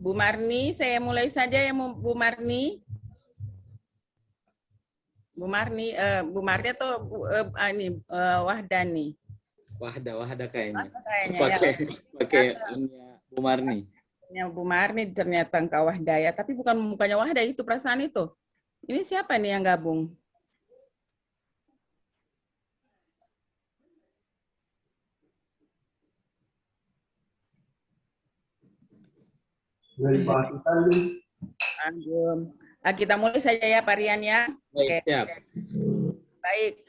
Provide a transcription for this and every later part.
Bu Marni, saya mulai saja ya Bu Marni. Bu Marni, Bu Marni atau ini Wahdani? Wahda kayaknya. Kayaknya ya. Pakai Bu Marni. Ya, Bu Marni ternyata engkau Wahdaya, tapi bukan mukanya Wahdaya itu perasaan itu. Ini siapa nih yang gabung? Dari Pak Italia. Kita mulai saja ya Pak Rian ya. Baik, siap. Baik.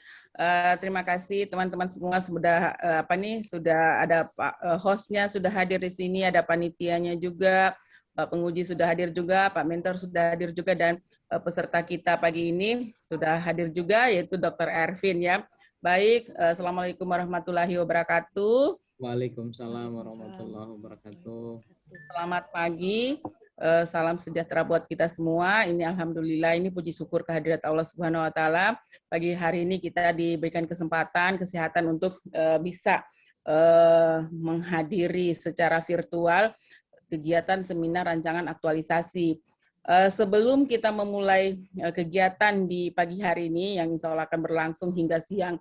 Terima kasih teman-teman semua sudah sudah ada hostnya sudah hadir di sini, ada panitianya juga, Pak penguji sudah hadir juga, Pak mentor sudah hadir juga, dan peserta kita pagi ini sudah hadir juga, yaitu Dr. Ervin ya. Baik, Assalamualaikum warahmatullahi wabarakatuh. Waalaikumsalam warahmatullahi wabarakatuh. Selamat pagi. Salam sejahtera buat kita semua. Ini alhamdulillah, ini puji syukur kehadirat Allah Subhanahu wa taala. Pagi hari ini kita diberikan kesempatan kesehatan untuk bisa menghadiri secara virtual kegiatan seminar rancangan aktualisasi. Sebelum kita memulai kegiatan di pagi hari ini yang insya Allah akan berlangsung hingga siang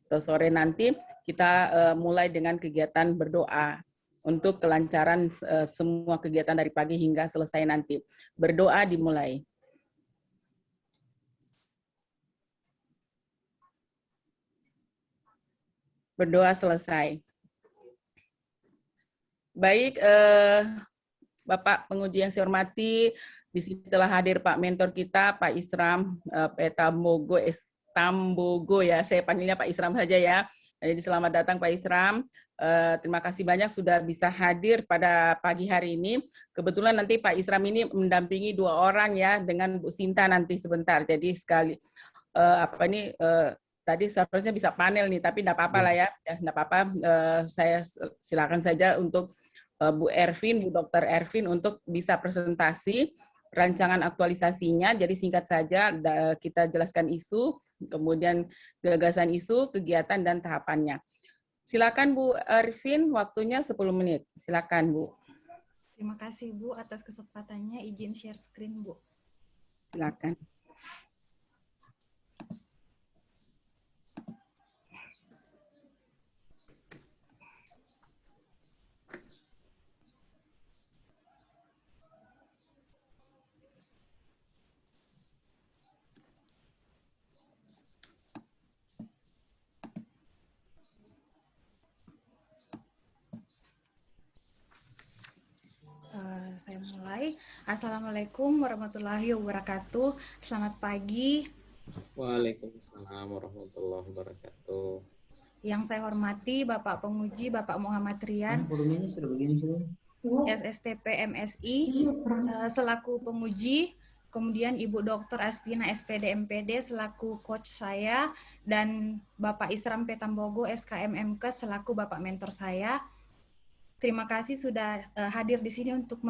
atau sore nanti, kita mulai dengan kegiatan berdoa untuk kelancaran semua kegiatan dari pagi hingga selesai nanti. Berdoa dimulai. Berdoa selesai. Baik, Bapak penguji yang saya hormati, di sini telah hadir Pak mentor kita, Pak Isram Tambogo ya, saya panggilnya Pak Isram saja ya. Jadi selamat datang Pak Isram. Terima kasih banyak sudah bisa hadir pada pagi hari ini. Kebetulan nanti Pak Isram ini mendampingi 2 orang ya dengan Bu Sinta nanti sebentar. Jadi sekali tadi seharusnya bisa panel nih, tapi enggak apa-apa lah ya. Enggak apa-apa. Saya silakan saja untuk Bu Ervin, Bu Dr. Ervin untuk bisa presentasi rancangan aktualisasinya. Jadi singkat saja kita jelaskan isu, kemudian gagasan isu, kegiatan dan tahapannya. Silakan Bu Ervin, waktunya 10 menit. Silakan Bu. Terima kasih Bu atas kesempatannya. Izin share screen Bu. Silakan. Saya mulai. Assalamualaikum warahmatullahi wabarakatuh. Selamat pagi. Waalaikumsalam warahmatullahi wabarakatuh. Yang saya hormati Bapak penguji, Bapak Muhammad Rian, SSTP MSI, selaku penguji, kemudian Ibu Dr. Aspina SPD MPD selaku coach saya, dan Bapak Isram Petambogo SKM MKes selaku Bapak mentor saya. Terima kasih sudah hadir di sini untuk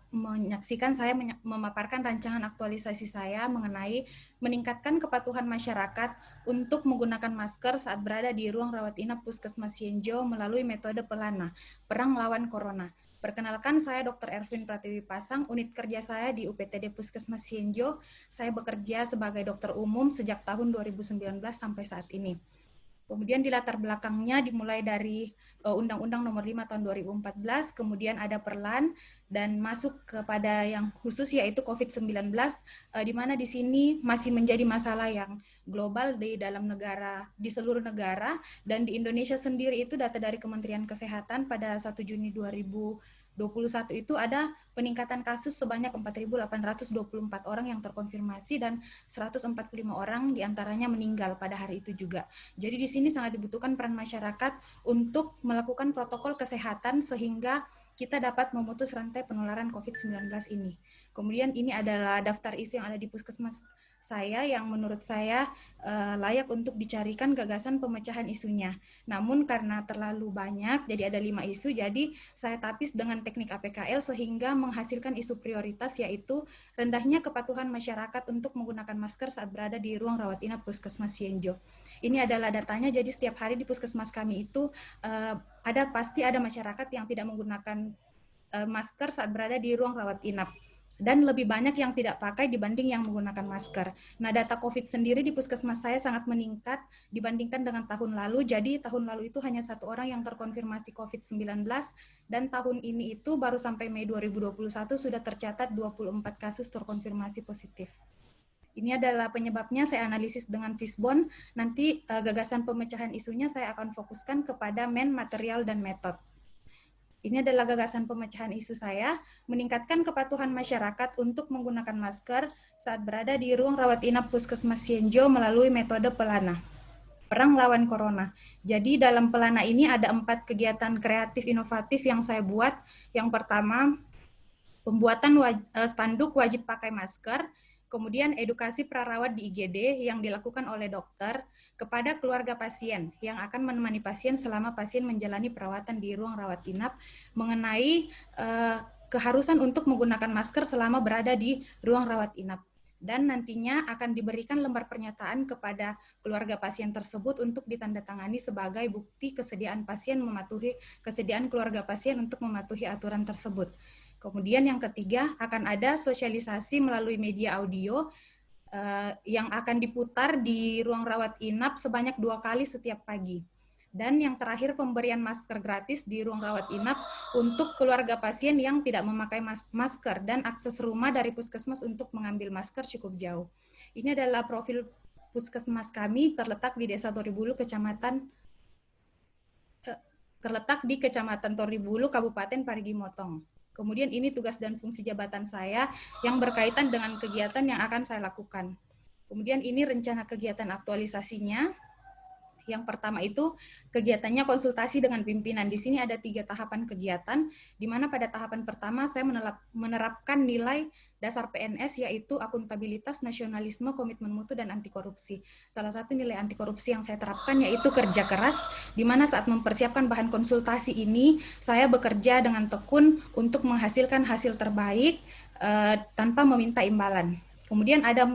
menyaksikan saya memaparkan rancangan aktualisasi saya mengenai meningkatkan kepatuhan masyarakat untuk menggunakan masker saat berada di ruang rawat inap Puskesmas Sienjo melalui metode pelana, perang melawan corona. Perkenalkan, saya Dr. Ervin Pratiwi Pasang, unit kerja saya di UPTD Puskesmas Sienjo. Saya bekerja sebagai dokter umum sejak tahun 2019 sampai saat ini. Kemudian di latar belakangnya dimulai dari Undang-Undang Nomor 5 Tahun 2014, kemudian ada Perlan, dan masuk kepada yang khusus yaitu COVID-19, di mana di sini masih menjadi masalah yang global di dalam negara, di seluruh negara, dan di Indonesia sendiri itu data dari Kementerian Kesehatan pada 1 Juni 2021 itu ada peningkatan kasus sebanyak 4.824 orang yang terkonfirmasi dan 145 orang diantaranya meninggal pada hari itu juga. Jadi di sini sangat dibutuhkan peran masyarakat untuk melakukan protokol kesehatan sehingga kita dapat memutus rantai penularan COVID-19 ini. Kemudian ini adalah daftar isu yang ada di puskesmas saya yang menurut saya layak untuk dicarikan gagasan pemecahan isunya. Namun karena terlalu banyak, jadi ada 5 isu, jadi saya tapis dengan teknik APKL sehingga menghasilkan isu prioritas yaitu rendahnya kepatuhan masyarakat untuk menggunakan masker saat berada di ruang rawat inap Puskesmas Sienjo. Ini adalah datanya, jadi setiap hari di puskesmas kami itu pasti ada masyarakat yang tidak menggunakan masker saat berada di ruang rawat inap. Dan lebih banyak yang tidak pakai dibanding yang menggunakan masker. Nah, data COVID sendiri di puskesmas saya sangat meningkat dibandingkan dengan tahun lalu. Jadi tahun lalu itu hanya 1 orang yang terkonfirmasi COVID-19 dan tahun ini itu baru sampai Mei 2021 sudah tercatat 24 kasus terkonfirmasi positif. Ini adalah penyebabnya, saya analisis dengan Fishbone. Nanti gagasan pemecahan isunya saya akan fokuskan kepada material, dan metode. Ini adalah gagasan pemecahan isu saya, meningkatkan kepatuhan masyarakat untuk menggunakan masker saat berada di ruang rawat inap Puskesmas Sienjo melalui metode pelana. Perang lawan Corona. Jadi dalam pelana ini ada 4 kegiatan kreatif inovatif yang saya buat. Yang pertama, pembuatan spanduk wajib pakai masker, kemudian edukasi prarawat di IGD yang dilakukan oleh dokter kepada keluarga pasien yang akan menemani pasien selama pasien menjalani perawatan di ruang rawat inap mengenai keharusan untuk menggunakan masker selama berada di ruang rawat inap. Dan nantinya akan diberikan lembar pernyataan kepada keluarga pasien tersebut untuk ditandatangani sebagai bukti kesediaan keluarga pasien untuk mematuhi aturan tersebut. Kemudian yang ketiga, akan ada sosialisasi melalui media audio yang akan diputar di ruang rawat inap sebanyak 2 kali setiap pagi. Dan yang terakhir, pemberian masker gratis di ruang rawat inap untuk keluarga pasien yang tidak memakai masker dan akses rumah dari puskesmas untuk mengambil masker cukup jauh. Ini adalah profil puskesmas kami, terletak di Desa Toribulu, Kecamatan Toribulu, Kabupaten Parigi Motong. Kemudian ini tugas dan fungsi jabatan saya yang berkaitan dengan kegiatan yang akan saya lakukan. Kemudian ini rencana kegiatan aktualisasinya. Yang pertama itu kegiatannya konsultasi dengan pimpinan. Di sini ada 3 tahapan kegiatan, di mana pada tahapan pertama saya menerapkan nilai dasar PNS, yaitu akuntabilitas, nasionalisme, komitmen mutu, dan anti korupsi. Salah satu nilai anti korupsi yang saya terapkan yaitu kerja keras, di mana saat mempersiapkan bahan konsultasi ini, saya bekerja dengan tekun untuk menghasilkan hasil terbaik tanpa meminta imbalan. Kemudian ada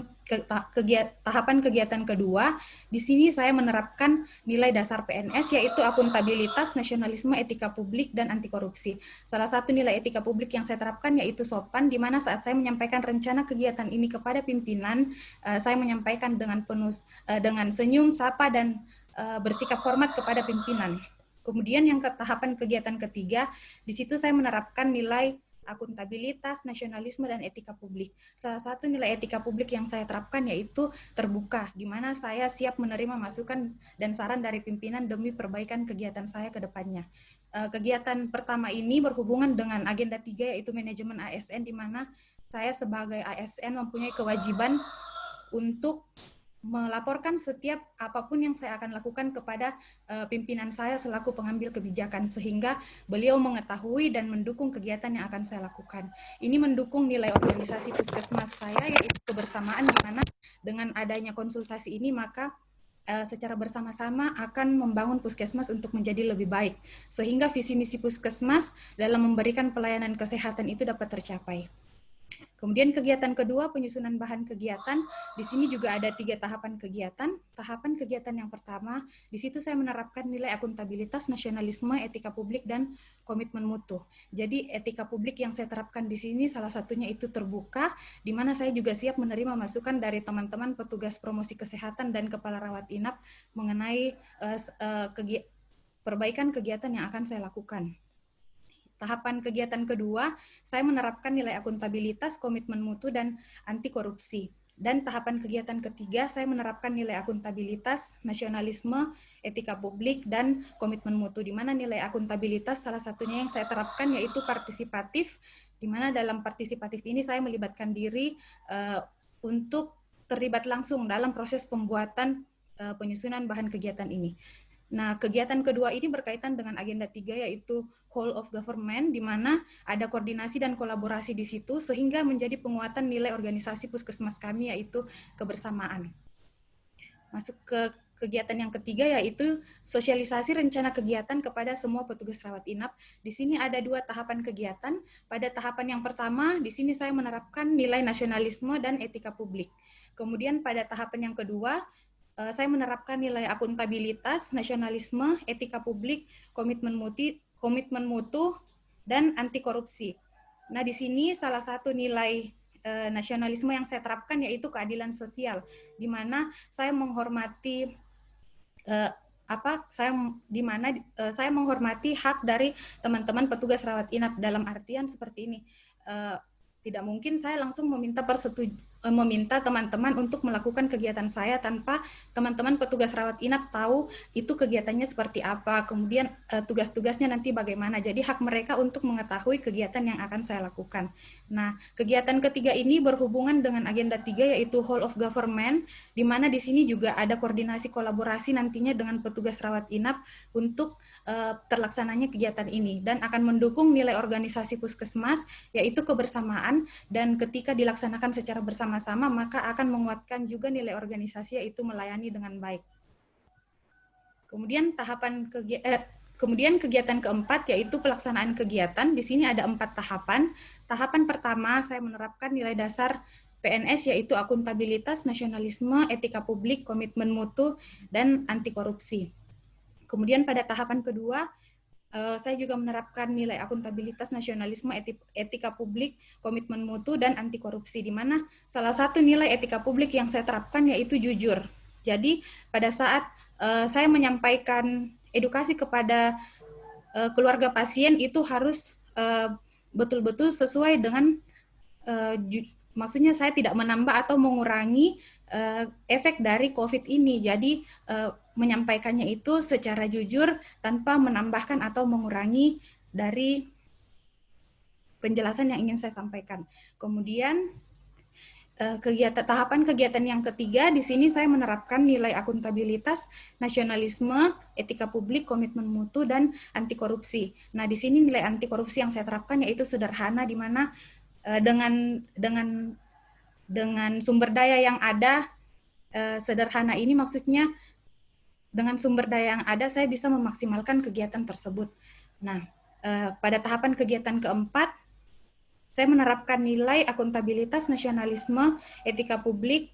tahapan kegiatan kedua, di sini saya menerapkan nilai dasar PNS yaitu akuntabilitas, nasionalisme, etika publik, dan anti korupsi. Salah satu nilai etika publik yang saya terapkan yaitu sopan, di mana saat saya menyampaikan rencana kegiatan ini kepada pimpinan, saya menyampaikan dengan senyum, sapa, dan bersikap hormat kepada pimpinan. Kemudian yang tahapan kegiatan ketiga, di situ saya menerapkan nilai akuntabilitas, nasionalisme, dan etika publik. Salah satu nilai etika publik yang saya terapkan yaitu terbuka, di mana saya siap menerima masukan dan saran dari pimpinan demi perbaikan kegiatan saya ke depannya. Kegiatan pertama ini berhubungan dengan agenda 3 yaitu manajemen ASN, di mana saya sebagai ASN mempunyai kewajiban untuk melaporkan setiap apapun yang saya akan lakukan kepada pimpinan saya selaku pengambil kebijakan, sehingga beliau mengetahui dan mendukung kegiatan yang akan saya lakukan. Ini mendukung nilai organisasi puskesmas saya yaitu kebersamaan, di mana dengan adanya konsultasi ini maka secara bersama-sama akan membangun puskesmas untuk menjadi lebih baik, sehingga visi misi puskesmas dalam memberikan pelayanan kesehatan itu dapat tercapai. Kemudian kegiatan kedua, penyusunan bahan kegiatan. Di sini juga ada 3 tahapan kegiatan. Tahapan kegiatan yang pertama, di situ saya menerapkan nilai akuntabilitas, nasionalisme, etika publik, dan komitmen mutu. Jadi etika publik yang saya terapkan di sini salah satunya itu terbuka, di mana saya juga siap menerima masukan dari teman-teman petugas promosi kesehatan dan kepala rawat inap mengenai perbaikan kegiatan yang akan saya lakukan. Tahapan kegiatan kedua, saya menerapkan nilai akuntabilitas, komitmen mutu, dan anti korupsi. Dan tahapan kegiatan ketiga, saya menerapkan nilai akuntabilitas, nasionalisme, etika publik, dan komitmen mutu. Di mana nilai akuntabilitas salah satunya yang saya terapkan yaitu partisipatif, di mana dalam partisipatif ini saya melibatkan diri untuk terlibat langsung dalam proses pembuatan penyusunan bahan kegiatan ini. Nah, kegiatan kedua ini berkaitan dengan agenda 3 yaitu whole of government, di mana ada koordinasi dan kolaborasi di situ sehingga menjadi penguatan nilai organisasi puskesmas kami yaitu kebersamaan. Masuk ke kegiatan yang ketiga yaitu sosialisasi rencana kegiatan kepada semua petugas rawat inap. Di sini ada 2 tahapan kegiatan. Pada tahapan yang pertama, di sini saya menerapkan nilai nasionalisme dan etika publik. Kemudian pada tahapan yang kedua, saya menerapkan nilai akuntabilitas, nasionalisme, etika publik, komitmen mutu, dan anti korupsi. Nah, di sini salah satu nilai nasionalisme yang saya terapkan yaitu keadilan sosial, di mana saya menghormati saya menghormati hak dari teman-teman petugas rawat inap, dalam artian seperti ini. Tidak mungkin saya langsung meminta teman-teman untuk melakukan kegiatan saya tanpa teman-teman petugas rawat inap tahu itu kegiatannya seperti apa, kemudian tugas-tugasnya nanti bagaimana. Jadi hak mereka untuk mengetahui kegiatan yang akan saya lakukan. Nah, kegiatan ketiga ini berhubungan dengan agenda 3 yaitu whole of government, di mana di sini juga ada koordinasi kolaborasi nantinya dengan petugas rawat inap untuk terlaksananya kegiatan ini, dan akan mendukung nilai organisasi puskesmas yaitu kebersamaan, dan ketika dilaksanakan secara bersama-sama maka akan menguatkan juga nilai organisasi yaitu melayani dengan baik. Kemudian kegiatan keempat yaitu pelaksanaan kegiatan. Di sini ada 4 tahapan. Tahapan pertama saya menerapkan nilai dasar PNS yaitu akuntabilitas, nasionalisme, etika publik, komitmen mutu, dan anti korupsi. Kemudian pada tahapan kedua saya juga menerapkan nilai akuntabilitas, nasionalisme, etika publik, komitmen mutu, dan anti korupsi, di mana salah satu nilai etika publik yang saya terapkan yaitu jujur. Jadi pada saat saya menyampaikan edukasi kepada keluarga pasien itu harus betul-betul sesuai dengan maksudnya saya tidak menambah atau mengurangi efek dari COVID ini. Jadi menyampaikannya itu secara jujur tanpa menambahkan atau mengurangi dari penjelasan yang ingin saya sampaikan. Kemudian tahapan kegiatan yang ketiga, di sini saya menerapkan nilai akuntabilitas, nasionalisme, etika publik, komitmen mutu, dan anti korupsi. Nah, di sini nilai anti korupsi yang saya terapkan yaitu sederhana, di mana dengan sumber daya yang ada, sederhana ini maksudnya dengan sumber daya yang ada saya bisa memaksimalkan kegiatan tersebut. Nah, pada tahapan kegiatan keempat, saya menerapkan nilai akuntabilitas, nasionalisme, etika publik,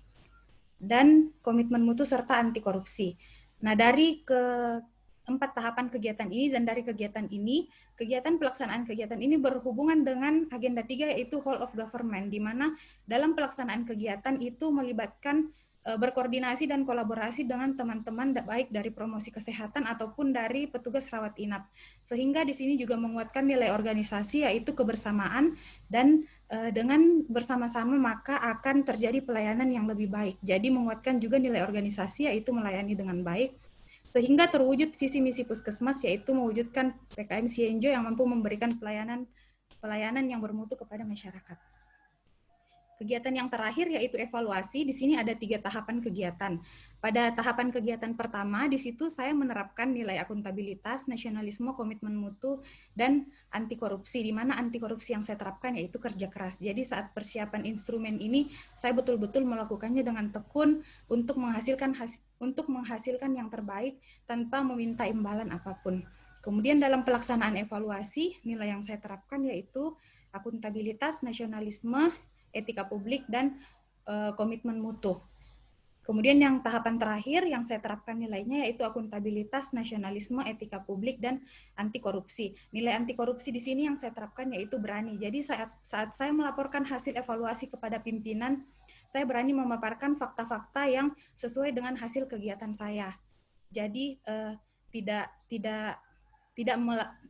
dan komitmen mutu serta anti korupsi. Nah, dari keempat tahapan kegiatan ini dan dari kegiatan ini, pelaksanaan kegiatan ini berhubungan dengan agenda 3 yaitu whole of government, di mana dalam pelaksanaan kegiatan itu melibatkan berkoordinasi dan kolaborasi dengan teman-teman baik dari promosi kesehatan ataupun dari petugas rawat inap. Sehingga di sini juga menguatkan nilai organisasi yaitu kebersamaan, dan dengan bersama-sama maka akan terjadi pelayanan yang lebih baik. Jadi menguatkan juga nilai organisasi yaitu melayani dengan baik, sehingga terwujud visi misi puskesmas yaitu mewujudkan PKM Sienjo yang mampu memberikan pelayanan yang bermutu kepada masyarakat. Kegiatan yang terakhir yaitu evaluasi. Di sini ada 3 tahapan kegiatan. Pada tahapan kegiatan pertama, di situ saya menerapkan nilai akuntabilitas, nasionalisme, komitmen mutu, dan anti korupsi, di mana anti korupsi yang saya terapkan yaitu kerja keras. Jadi saat persiapan instrumen ini, saya betul-betul melakukannya dengan tekun untuk menghasilkan yang terbaik tanpa meminta imbalan apapun. Kemudian dalam pelaksanaan evaluasi, nilai yang saya terapkan yaitu akuntabilitas, nasionalisme, etika publik, dan komitmen mutu. Kemudian yang tahapan terakhir yang saya terapkan nilainya yaitu akuntabilitas, nasionalisme, etika publik, dan anti korupsi. Nilai anti korupsi di sini yang saya terapkan yaitu berani. Jadi saat saya melaporkan hasil evaluasi kepada pimpinan, saya berani memaparkan fakta-fakta yang sesuai dengan hasil kegiatan saya. Jadi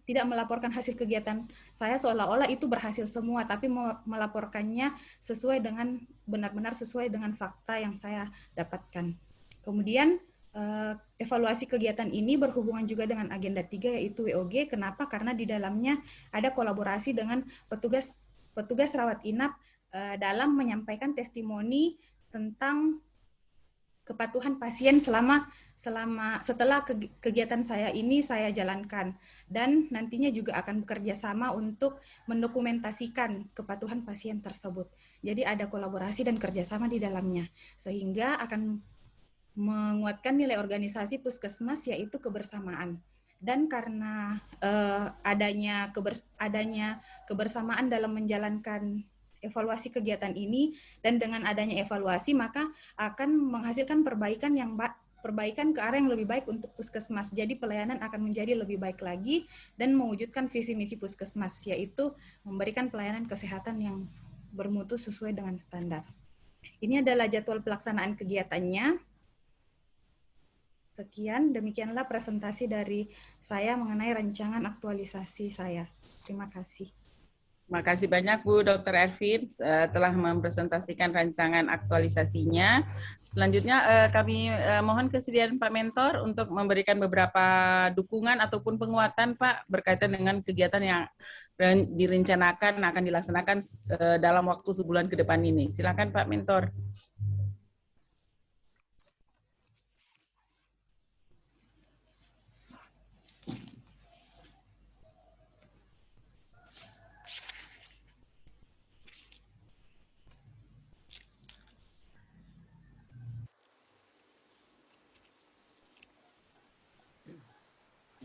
tidak melaporkan hasil kegiatan saya seolah-olah itu berhasil semua, tapi melaporkannya sesuai dengan benar-benar sesuai dengan fakta yang saya dapatkan. Kemudian evaluasi kegiatan ini berhubungan juga dengan agenda 3 yaitu WOG. Kenapa? Karena di dalamnya ada kolaborasi dengan petugas rawat inap dalam menyampaikan testimoni tentang kepatuhan pasien setelah kegiatan saya ini saya jalankan, dan nantinya juga akan bekerja sama untuk mendokumentasikan kepatuhan pasien tersebut. Jadi ada kolaborasi dan kerjasama di dalamnya, sehingga akan menguatkan nilai organisasi puskesmas yaitu kebersamaan. Dan karena adanya kebersamaan dalam menjalankan evaluasi kegiatan ini, dan dengan adanya evaluasi maka akan menghasilkan perbaikan perbaikan ke arah yang lebih baik untuk puskesmas. Jadi pelayanan akan menjadi lebih baik lagi dan mewujudkan visi misi puskesmas, yaitu memberikan pelayanan kesehatan yang bermutu sesuai dengan standar. Ini adalah jadwal pelaksanaan kegiatannya. Sekian, demikianlah presentasi dari saya mengenai rancangan aktualisasi saya. Terima kasih. Terima kasih banyak Bu Dr. Ervin telah mempresentasikan rancangan aktualisasinya. Selanjutnya kami mohon kesediaan Pak Mentor untuk memberikan beberapa dukungan ataupun penguatan Pak berkaitan dengan kegiatan yang direncanakan akan dilaksanakan dalam waktu sebulan ke depan ini. Silakan Pak Mentor.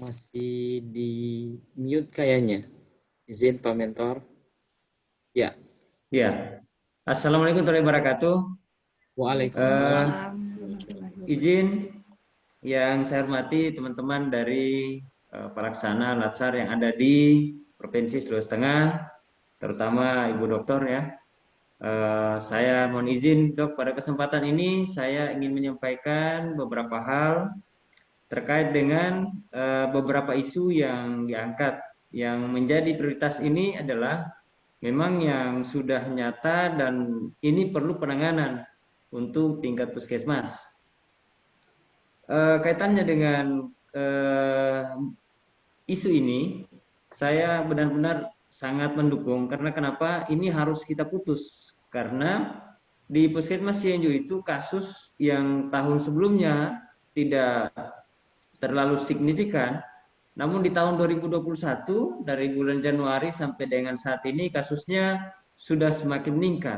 Masih di mute kayaknya. Izin Pak Mentor. Ya. Ya. Assalamualaikum warahmatullahi wabarakatuh. Waalaikumsalam. Izin yang saya hormati teman-teman dari pelaksana Latsar yang ada di Provinsi Sulawesi Tengah, terutama Ibu Dokter ya. Saya mohon izin Dok, pada kesempatan ini saya ingin menyampaikan beberapa hal terkait dengan beberapa isu yang diangkat. Yang menjadi prioritas ini adalah memang yang sudah nyata dan ini perlu penanganan untuk tingkat puskesmas. Kaitannya dengan isu ini, saya benar-benar sangat mendukung karena kenapa ini harus kita putus, karena di puskesmas Cianjur itu kasus yang tahun sebelumnya tidak terlalu signifikan, namun di tahun 2021 dari bulan Januari sampai dengan saat ini kasusnya sudah semakin meningkat.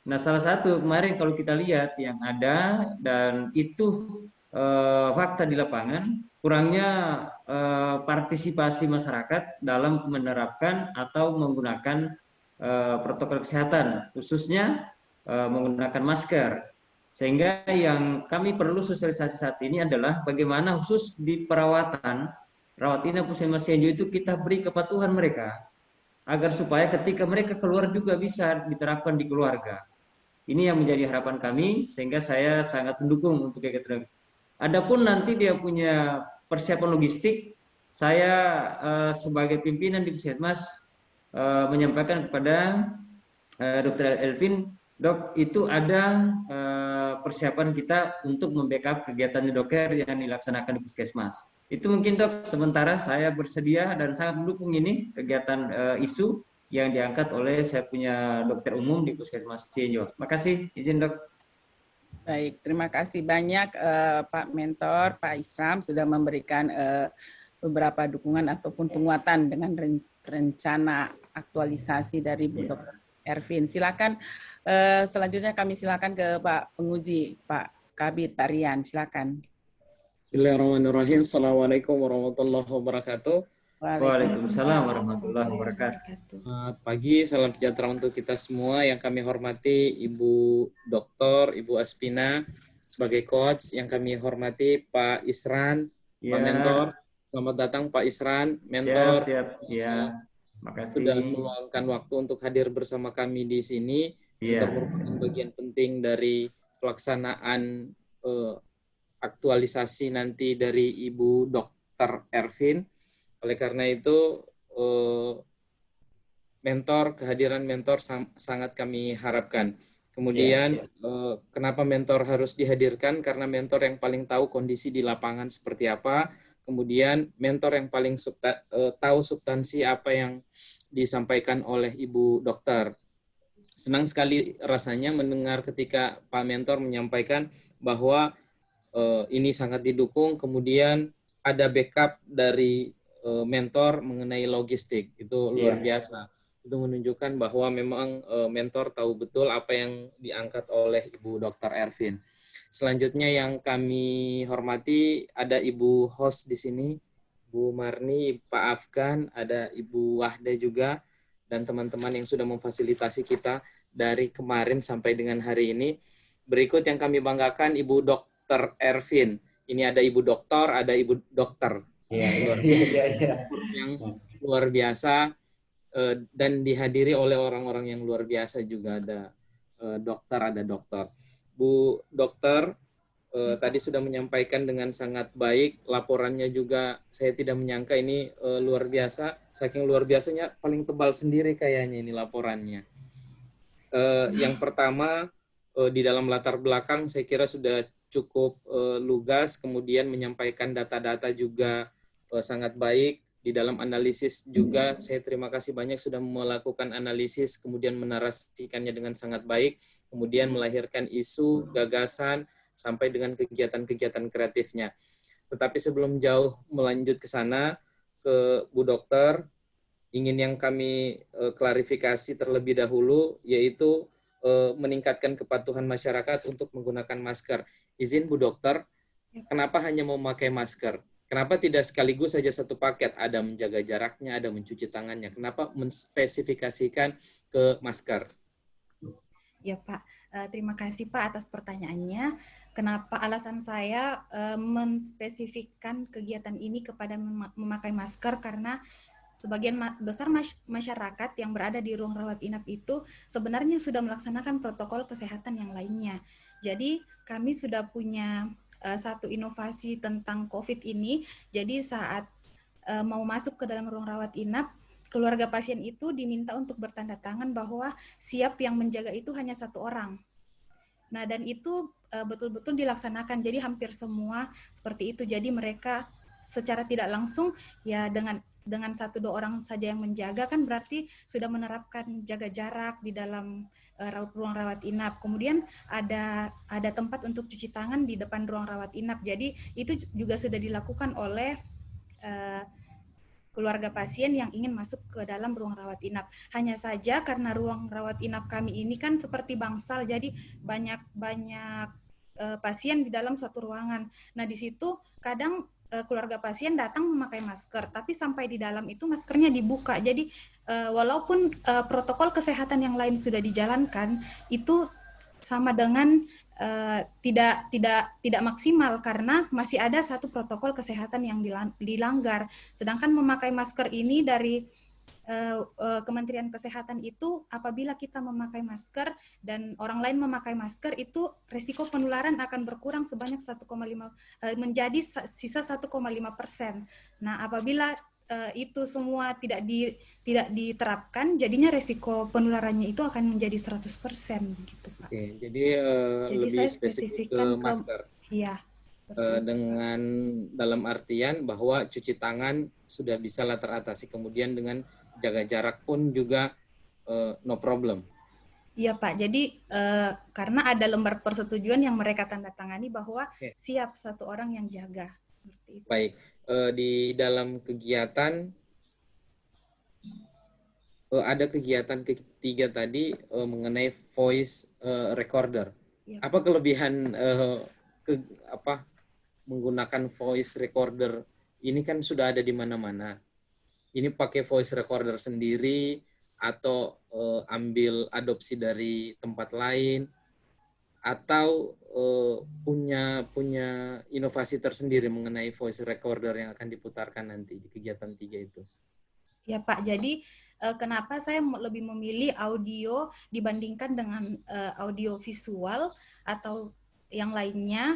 Nah, salah satu kemarin kalau kita lihat yang ada dan itu fakta di lapangan, kurangnya partisipasi masyarakat dalam menerapkan atau menggunakan protokol kesehatan, khususnya menggunakan masker. Sehingga yang kami perlu sosialisasi saat ini adalah bagaimana khusus di perawatan, rawat inap puskesmas Cianjur itu kita beri kepatuhan mereka, agar supaya ketika mereka keluar juga bisa diterapkan di keluarga. Ini yang menjadi harapan kami, sehingga saya sangat mendukung untuk kegiatan. Adapun nanti dia punya persiapan logistik, saya sebagai pimpinan di puskesmas menyampaikan kepada Dr. Elvin, Dok, itu ada persiapan kita untuk membackup kegiatan dokter yang dilaksanakan di puskesmas. Itu mungkin Dok, sementara saya bersedia dan sangat mendukung ini kegiatan isu yang diangkat oleh saya punya dokter umum di puskesmas Cianjur. Makasih, izin Dok. Baik, terima kasih banyak Pak Mentor, Pak Isram sudah memberikan beberapa dukungan ataupun penguatan dengan rencana aktualisasi dari Bu Dr. Ervin. Silakan selanjutnya kami silakan ke Pak Penguji, Pak Kabid, Pak Rian, silakan. Bismillahirrahmanirrahim. Assalamualaikum warahmatullahi wabarakatuh. Waalaikumsalam warahmatullahi wabarakatuh. Selamat pagi, salam sejahtera untuk kita semua. Yang kami hormati Ibu Doktor, Ibu Aspina sebagai coach. Yang kami hormati Pak Isran, Pak Mentor. Selamat datang Pak Isran, Mentor. Ya, siap. Ya. Makasih. Sudah meluangkan waktu untuk hadir bersama kami di sini. Untuk merupakan bagian penting dari pelaksanaan aktualisasi nanti dari Ibu Dr. Ervin. Oleh karena itu, kehadiran mentor sangat kami harapkan. Kemudian, kenapa mentor harus dihadirkan? Karena mentor yang paling tahu kondisi di lapangan seperti apa. Kemudian, mentor yang paling tahu substansi apa yang disampaikan oleh Ibu Dokter. Senang sekali rasanya mendengar ketika Pak Mentor menyampaikan bahwa ini sangat didukung, kemudian ada backup dari mentor mengenai logistik. Itu luar biasa. Itu menunjukkan bahwa memang mentor tahu betul apa yang diangkat oleh Ibu Dr. Ervin. Selanjutnya yang kami hormati ada Ibu host di sini, Bu Marni, Pak Afgan, ada Ibu Wahda juga, dan teman-teman yang sudah memfasilitasi kita dari kemarin sampai dengan hari ini. Berikut yang kami banggakan Ibu Dr. Ervin. Ini ada Ibu Doktor, ada Ibu Dokter. Yang luar biasa, dan dihadiri oleh orang-orang yang luar biasa juga, ada dokter, ada dokter. Bu Dokter tadi sudah menyampaikan dengan sangat baik, laporannya juga saya tidak menyangka ini luar biasa, saking luar biasanya paling tebal sendiri kayaknya ini laporannya. Yang pertama, di dalam latar belakang saya kira sudah cukup lugas, kemudian menyampaikan data-data juga sangat baik. Di dalam analisis juga saya terima kasih banyak sudah melakukan analisis, kemudian menarasikannya dengan sangat baik, kemudian melahirkan isu, gagasan, sampai dengan kegiatan-kegiatan kreatifnya. Tetapi sebelum jauh melanjut ke sana, ke Bu Dokter, ingin yang kami klarifikasi terlebih dahulu, yaitu meningkatkan kepatuhan masyarakat untuk menggunakan masker. Izin Bu Dokter, kenapa hanya memakai masker? Kenapa tidak sekaligus saja satu paket? Ada menjaga jaraknya, ada mencuci tangannya. Kenapa menspesifikasikan ke masker? Ya Pak, terima kasih Pak atas pertanyaannya. Kenapa alasan saya menspesifikkan kegiatan ini kepada memakai masker, karena sebagian besar masyarakat yang berada di ruang rawat inap itu sebenarnya sudah melaksanakan protokol kesehatan yang lainnya. Jadi kami sudah punya satu inovasi tentang COVID ini. Jadi saat mau masuk ke dalam ruang rawat inap, keluarga pasien itu diminta untuk bertanda tangan bahwa siap yang menjaga itu hanya satu orang. Nah, dan itu betul-betul dilaksanakan. Jadi hampir semua seperti itu. Jadi mereka secara tidak langsung ya dengan 1-2 orang saja yang menjaga, kan berarti sudah menerapkan jaga jarak di dalam ruang rawat inap. Kemudian ada tempat untuk cuci tangan di depan ruang rawat inap. Jadi itu juga sudah dilakukan oleh keluarga pasien yang ingin masuk ke dalam ruang rawat inap. Hanya saja karena ruang rawat inap kami ini kan seperti bangsal, jadi banyak pasien di dalam satu ruangan. Nah, di situ kadang keluarga pasien datang memakai masker, tapi sampai di dalam itu maskernya dibuka. Jadi walaupun protokol kesehatan yang lain sudah dijalankan, itu sama dengan tidak maksimal karena masih ada satu protokol kesehatan yang dilanggar. Sedangkan memakai masker ini dari Kementerian Kesehatan itu, apabila kita memakai masker dan orang lain memakai masker, itu resiko penularan akan berkurang sebanyak 1,5 menjadi sisa 1,5%. Nah, apabila itu semua tidak diterapkan, jadinya resiko penularannya itu akan menjadi 100% gitu, Pak. Oke, jadi lebih spesifik ke masker. Iya. Dengan dalam artian bahwa cuci tangan sudah bisa teratasi, kemudian dengan jaga jarak pun juga no problem. Iya Pak, jadi karena ada lembar persetujuan yang mereka tanda tangani bahwa siap satu orang yang jaga. Baik, di dalam kegiatan ada kegiatan ketiga tadi mengenai voice recorder. Ya. Apa kelebihan menggunakan voice recorder? Ini kan sudah ada di mana-mana. Ini pakai voice recorder sendiri atau ambil adopsi dari tempat lain, atau punya inovasi tersendiri mengenai voice recorder yang akan diputarkan nanti di kegiatan 3 itu? Ya Pak, jadi kenapa saya lebih memilih audio dibandingkan dengan audio visual atau yang lainnya,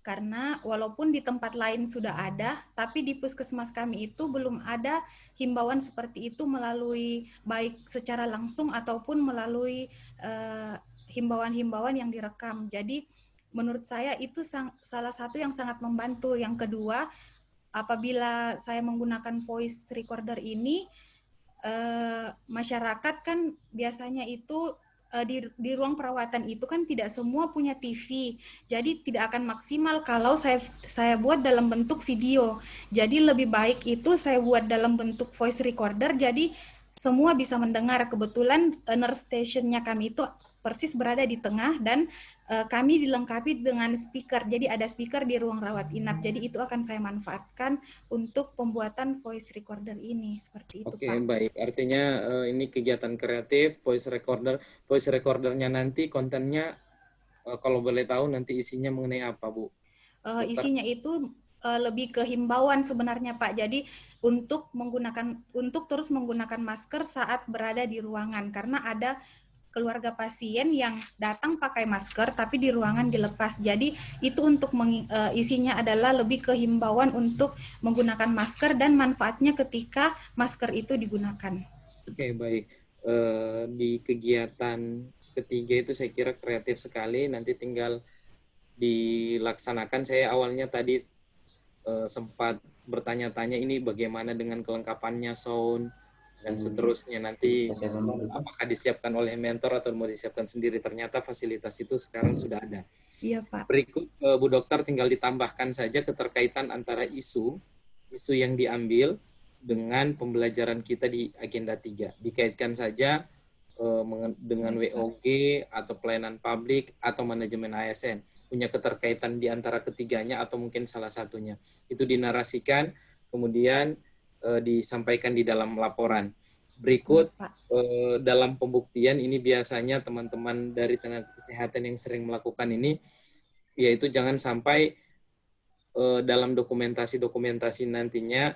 karena walaupun di tempat lain sudah ada, tapi di puskesmas kami itu belum ada himbauan seperti itu melalui baik secara langsung ataupun melalui himbauan-himbauan yang direkam. Jadi menurut saya itu salah satu yang sangat membantu. Yang kedua, apabila saya menggunakan voice recorder ini, masyarakat kan biasanya itu di ruang perawatan itu kan tidak semua punya TV, jadi tidak akan maksimal kalau saya buat dalam bentuk video. Jadi lebih baik itu saya buat dalam bentuk voice recorder, jadi semua bisa mendengar. Kebetulan nurse station-nya kami itu persis berada di tengah dan kami dilengkapi dengan speaker. Jadi ada speaker di ruang rawat inap. Jadi itu akan saya manfaatkan untuk pembuatan voice recorder ini. Seperti itu, Oke, Pak. baik. Artinya ini kegiatan kreatif, voice recorder. Voice recordernya nanti kontennya kalau boleh tahu nanti isinya mengenai apa, Bu? isinya itu lebih ke himbauan sebenarnya Pak. Jadi untuk terus menggunakan masker saat berada di ruangan, karena ada keluarga pasien yang datang pakai masker tapi di ruangan dilepas. Jadi itu untuk isinya adalah lebih ke himbauan untuk menggunakan masker dan manfaatnya ketika masker itu digunakan. Oke, baik. Di kegiatan ketiga itu saya kira kreatif sekali, nanti tinggal dilaksanakan. Saya awalnya tadi sempat bertanya-tanya ini bagaimana dengan kelengkapannya sound dan seterusnya, nanti apakah disiapkan oleh mentor atau mau disiapkan sendiri. Ternyata fasilitas itu sekarang sudah ada. Iya Pak. Berikut Bu Dokter tinggal ditambahkan saja keterkaitan antara isu yang diambil dengan pembelajaran kita di agenda 3. Dikaitkan saja dengan WOG atau pelayanan publik atau manajemen ASN. Punya keterkaitan di antara ketiganya atau mungkin salah satunya. Itu dinarasikan, kemudian disampaikan di dalam laporan. Berikut dalam pembuktian ini biasanya teman-teman dari tenaga kesehatan yang sering melakukan ini, yaitu jangan sampai dalam dokumentasi nantinya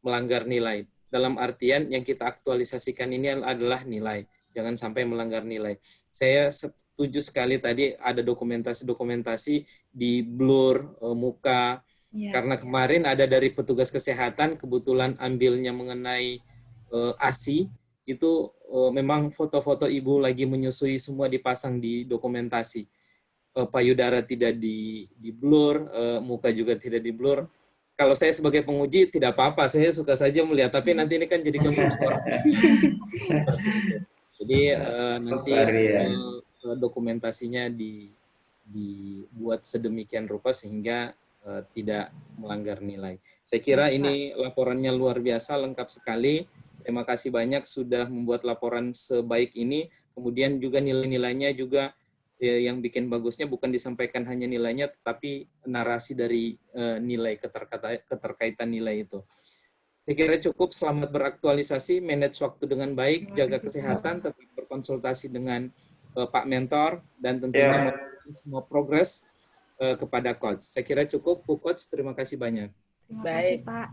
melanggar nilai. Dalam artian yang kita aktualisasikan ini adalah nilai. Jangan sampai melanggar nilai. Saya setuju sekali tadi ada dokumentasi di blur muka. Karena kemarin ada dari petugas kesehatan kebetulan ambilnya mengenai ASI, itu memang foto-foto ibu lagi menyusui semua dipasang di dokumentasi. Payudara tidak di blur, muka juga tidak di blur. Kalau saya sebagai penguji tidak apa-apa, saya suka saja melihat, tapi nanti ini kan jadi kontraktor. Jadi nanti dokumentasinya dibuat sedemikian rupa sehingga tidak melanggar nilai. Saya kira ini laporannya luar biasa, lengkap sekali. Terima kasih banyak sudah membuat laporan sebaik ini. Kemudian juga nilai-nilainya juga yang bikin bagusnya bukan disampaikan hanya nilainya, tetapi narasi dari nilai keterkaitan nilai itu. Saya kira cukup. Selamat beraktualisasi, manage waktu dengan baik, jaga kesehatan, tetap berkonsultasi dengan Pak Mentor, dan tentunya semua progres kepada Coach. Saya kira cukup, Bu Coach. Terima kasih banyak. Terima kasih, Pak.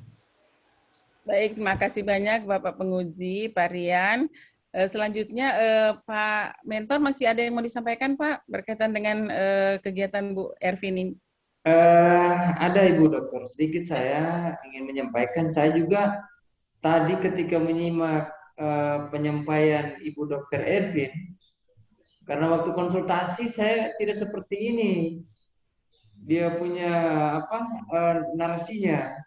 Baik, terima kasih banyak Bapak Penguji, Pak Rian. Selanjutnya Pak Mentor, masih ada yang mau disampaikan Pak berkaitan dengan kegiatan Bu Ervin ini? Ada Ibu Dokter, sedikit saya ingin menyampaikan. Saya juga tadi ketika menyimak penyampaian Ibu Dokter Ervin, karena waktu konsultasi saya tidak seperti ini. Dia punya narasinya.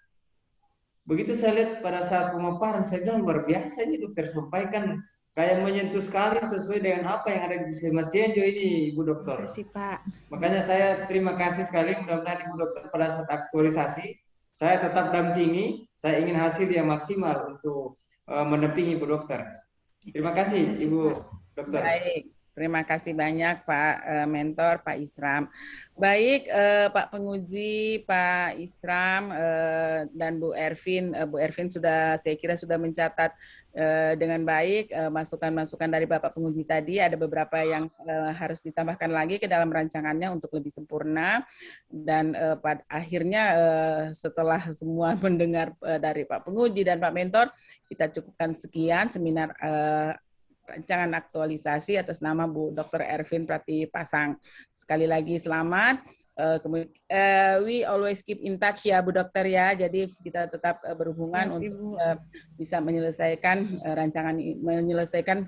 Begitu saya lihat pada saat pemaparan, saya bilang luar biasa ini dokter sampaikan, kayak menyentuh sekali sesuai dengan apa yang ada di Puskesmas Cianjur ini, Ibu Dokter. Terima kasih, Pak. Makanya saya terima kasih sekali, mudah-mudahan Ibu Dokter pada saat aktualisasi, saya tetap dampingi, saya ingin hasil yang maksimal untuk mendampingi Ibu Dokter. Terima kasih, Ibu Dokter. Baik. Terima kasih banyak Pak Mentor, Pak Isram. Baik, Pak Penguji, Pak Isram, dan Bu Ervin. Bu Ervin saya kira sudah mencatat dengan baik masukan-masukan dari Bapak Penguji tadi. Ada beberapa yang harus ditambahkan lagi ke dalam rancangannya untuk lebih sempurna. Dan pada akhirnya setelah semua mendengar dari Pak Penguji dan Pak Mentor, kita cukupkan sekian seminar rancangan aktualisasi atas nama Bu Dr. Ervin Pratipasang. Sekali lagi selamat. We always keep in touch ya Bu Dokter ya. Jadi kita tetap berhubungan untuk bisa menyelesaikan rancangan, menyelesaikan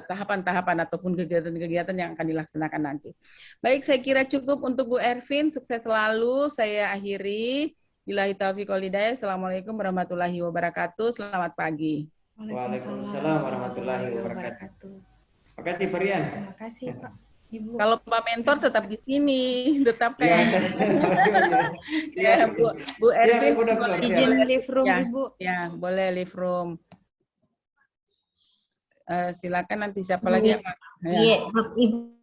tahapan-tahapan ataupun kegiatan-kegiatan yang akan dilaksanakan nanti. Baik, saya kira cukup untuk Bu Ervin. Sukses selalu. Saya akhiri. Billahi taufiq wal hidayah. Assalamualaikum warahmatullahi wabarakatuh. Selamat pagi. Waalaikumsalam warahmatullahi wabarakatuh. Terima kasih Pak Rian. Terima kasih Pak. Ibu. Kalau Pak Mentor tetap di sini, tetap kayak ya, Bu Ervin boleh izin live room ya, Ibu. Ya, boleh live room. Silakan nanti siapa lagi yang Iya, Ibu.